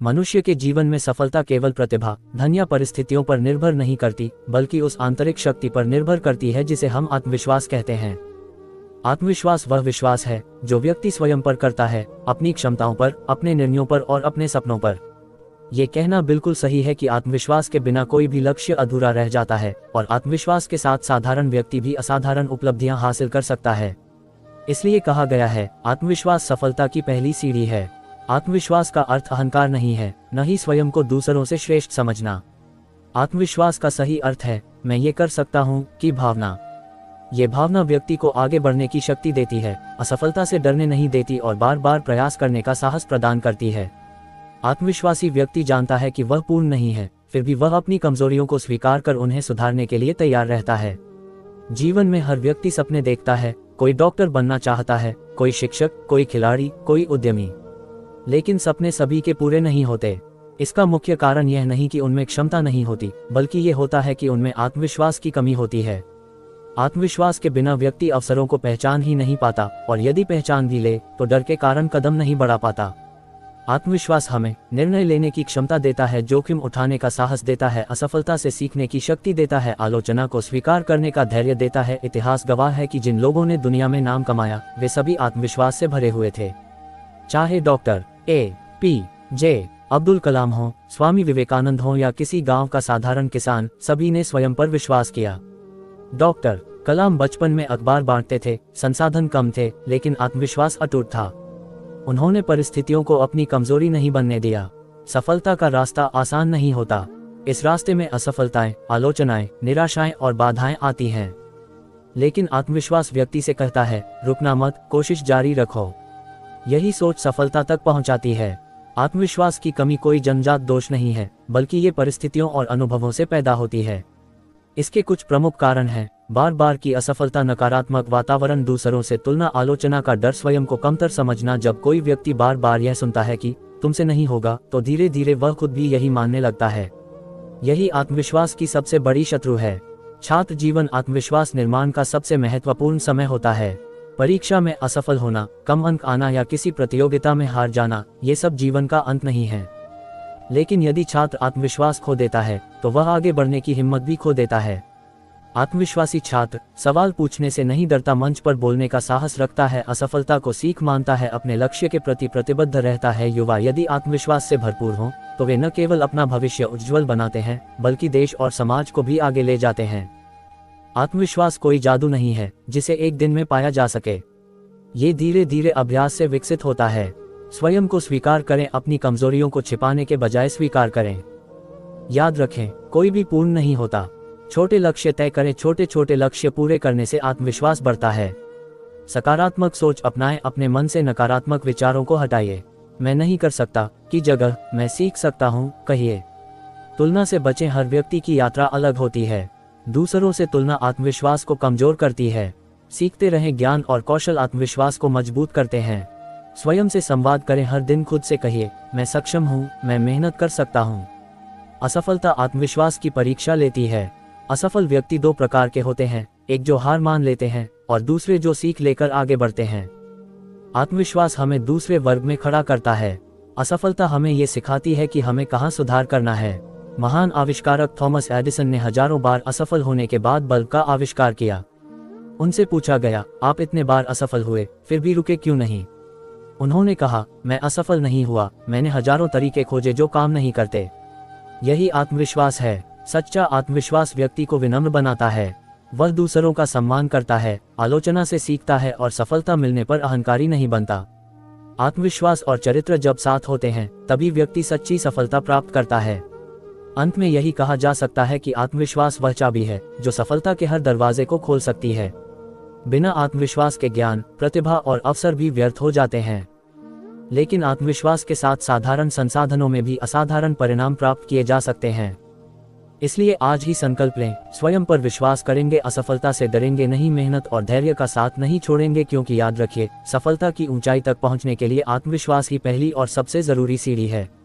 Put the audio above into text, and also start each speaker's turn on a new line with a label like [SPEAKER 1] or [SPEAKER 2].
[SPEAKER 1] मनुष्य के जीवन में सफलता केवल प्रतिभा, धन या परिस्थितियों पर निर्भर नहीं करती, बल्कि उस आंतरिक शक्ति पर निर्भर करती है जिसे हम आत्मविश्वास कहते हैं। आत्मविश्वास वह विश्वास है जो व्यक्ति स्वयं पर करता है, अपनी क्षमताओं पर, अपने निर्णयों पर और अपने सपनों पर। ये कहना बिल्कुल सही है कि आत्मविश्वास के बिना कोई भी लक्ष्य अधूरा रह जाता है और आत्मविश्वास के साथ साधारण व्यक्ति भी असाधारण उपलब्धियां हासिल कर सकता है। इसलिए कहा गया है, आत्मविश्वास सफलता की पहली सीढ़ी है। आत्मविश्वास का अर्थ अहंकार नहीं है, न ही स्वयं को दूसरों से श्रेष्ठ समझना। आत्मविश्वास का सही अर्थ है मैं ये कर सकता हूँ की भावना। ये भावना व्यक्ति को आगे बढ़ने की शक्ति देती है, असफलता से डरने नहीं देती और बार बार प्रयास करने का साहस प्रदान करती है। आत्मविश्वासी व्यक्ति जानता है कि वह पूर्ण नहीं है, फिर भी वह अपनी कमजोरियों को स्वीकार कर उन्हें सुधारने के लिए तैयार रहता है। जीवन में हर व्यक्ति सपने देखता है, कोई डॉक्टर बनना चाहता है, कोई शिक्षक, कोई खिलाड़ी, कोई उद्यमी। लेकिन सपने सभी के पूरे नहीं होते। इसका मुख्य कारण यह नहीं कि उनमें क्षमता नहीं होती, बल्कि ये होता है कि उनमें आत्मविश्वास की कमी होती है। आत्मविश्वास के बिना व्यक्ति अवसरों को पहचान ही नहीं पाता और यदि पहचान भी ले तो डर के कारण कदम नहीं बढ़ा पाता। आत्मविश्वास हमें निर्णय लेने की क्षमता देता है, जोखिम उठाने का साहस देता है, असफलता से सीखने की शक्ति देता है, आलोचना को स्वीकार करने का धैर्य देता है। इतिहास गवाह है कि जिन लोगों ने दुनिया में नाम कमाया वे सभी आत्मविश्वास से भरे हुए थे। चाहे डॉक्टर ए.पी.जे. अब्दुल कलाम हो, स्वामी विवेकानंद हो या किसी गांव का साधारण किसान, सभी ने स्वयं पर विश्वास किया। डॉक्टर कलाम बचपन में अखबार बांटते थे, संसाधन कम थे, लेकिन आत्मविश्वास अटूट था। उन्होंने परिस्थितियों को अपनी कमजोरी नहीं बनने दिया। सफलता का रास्ता आसान नहीं होता। इस रास्ते में असफलताएं, आलोचनाएं, निराशाएं और बाधाएं आती हैं। लेकिन आत्मविश्वास व्यक्ति से कहता है, रुकना मत, कोशिश जारी रखो। यही सोच सफलता तक पहुंचाती है। आत्मविश्वास की कमी कोई जन्मजात दोष नहीं है, बल्कि ये परिस्थितियों और अनुभवों से पैदा होती है। इसके कुछ प्रमुख कारण हैं: बार बार की असफलता, नकारात्मक वातावरण, दूसरों से तुलना, आलोचना का डर, स्वयं को कमतर समझना। जब कोई व्यक्ति बार बार यह सुनता है कि तुमसे नहीं होगा, तो धीरे धीरे वह खुद भी यही मानने लगता है। यही आत्मविश्वास की सबसे बड़ी शत्रु है। छात्र जीवन आत्मविश्वास निर्माण का सबसे महत्वपूर्ण समय होता है। परीक्षा में असफल होना, कम अंक आना या किसी प्रतियोगिता में हार जाना, ये सब जीवन का अंत नहीं है। लेकिन यदि छात्र आत्मविश्वास खो देता है तो वह आगे बढ़ने की हिम्मत भी खो देता है। आत्मविश्वासी छात्र सवाल पूछने से नहीं डरता, मंच पर बोलने का साहस रखता है, असफलता को सीख मानता है, अपने लक्ष्य के प्रति प्रतिबद्ध रहता है। युवा यदि आत्मविश्वास से भरपूर हों तो वे न केवल अपना भविष्य उज्ज्वल बनाते हैं, बल्कि देश और समाज को भी आगे ले जाते हैं। आत्मविश्वास कोई जादू नहीं है जिसे एक दिन में पाया जा सके। ये धीरे धीरे अभ्यास से विकसित होता है। स्वयं को स्वीकार करें, अपनी कमजोरियों को छिपाने के बजाय स्वीकार करें। याद रखें, कोई भी पूर्ण नहीं होता। छोटे लक्ष्य तय करें, छोटे छोटे लक्ष्य पूरे करने से आत्मविश्वास बढ़ता है। सकारात्मक सोच अपनाएं, अपने मन से नकारात्मक विचारों को हटाइए। मैं नहीं कर सकता की जगह मैं सीख सकता हूँ कहिए। तुलना से बचें, हर व्यक्ति की यात्रा अलग होती है। दूसरों से तुलना आत्मविश्वास को कमजोर करती है। सीखते रहें, ज्ञान और कौशल आत्मविश्वास को मजबूत करते हैं। स्वयं से संवाद करें, हर दिन खुद से कहिए, मैं सक्षम हूँ, मैं मेहनत कर सकता हूँ। असफलता आत्मविश्वास की परीक्षा लेती है। असफल व्यक्ति दो प्रकार के होते हैं, एक जो हार मान लेते हैं और दूसरे जो सीख लेकर आगे बढ़ते हैं। आत्मविश्वास हमें दूसरे वर्ग में खड़ा करता है। असफलता हमें ये सिखाती है कि हमें कहाँ सुधार करना है। महान आविष्कारक थॉमस एडिसन ने हजारों बार असफल होने के बाद बल्ब का आविष्कार किया। उनसे पूछा गया, आप इतने बार असफल हुए, फिर भी रुके क्यों नहीं? उन्होंने कहा, मैं असफल नहीं हुआ, मैंने हजारों तरीके खोजे जो काम नहीं करते। यही आत्मविश्वास है। सच्चा आत्मविश्वास व्यक्ति को विनम्र बनाता है। वह दूसरों का सम्मान करता है, आलोचना से सीखता है और सफलता मिलने पर अहंकारी नहीं बनता। आत्मविश्वास और चरित्र जब साथ होते हैं तभी व्यक्ति सच्ची सफलता प्राप्त करता है। अंत में यही कहा जा सकता है कि आत्मविश्वास वह चाबी है जो सफलता के हर दरवाजे को खोल सकती है। बिना आत्मविश्वास के ज्ञान, प्रतिभा और अवसर भी व्यर्थ हो जाते हैं। लेकिन आत्मविश्वास के साथ साधारण संसाधनों में भी असाधारण परिणाम प्राप्त किए जा सकते हैं। इसलिए आज ही संकल्प लें, स्वयं पर विश्वास करेंगे, असफलता से डरेंगे नहीं, मेहनत और धैर्य का साथ नहीं छोड़ेंगे, क्योंकि याद रखिए, सफलता की ऊंचाई तक पहुंचने के लिए आत्मविश्वास ही पहली और सबसे जरूरी सीढ़ी है।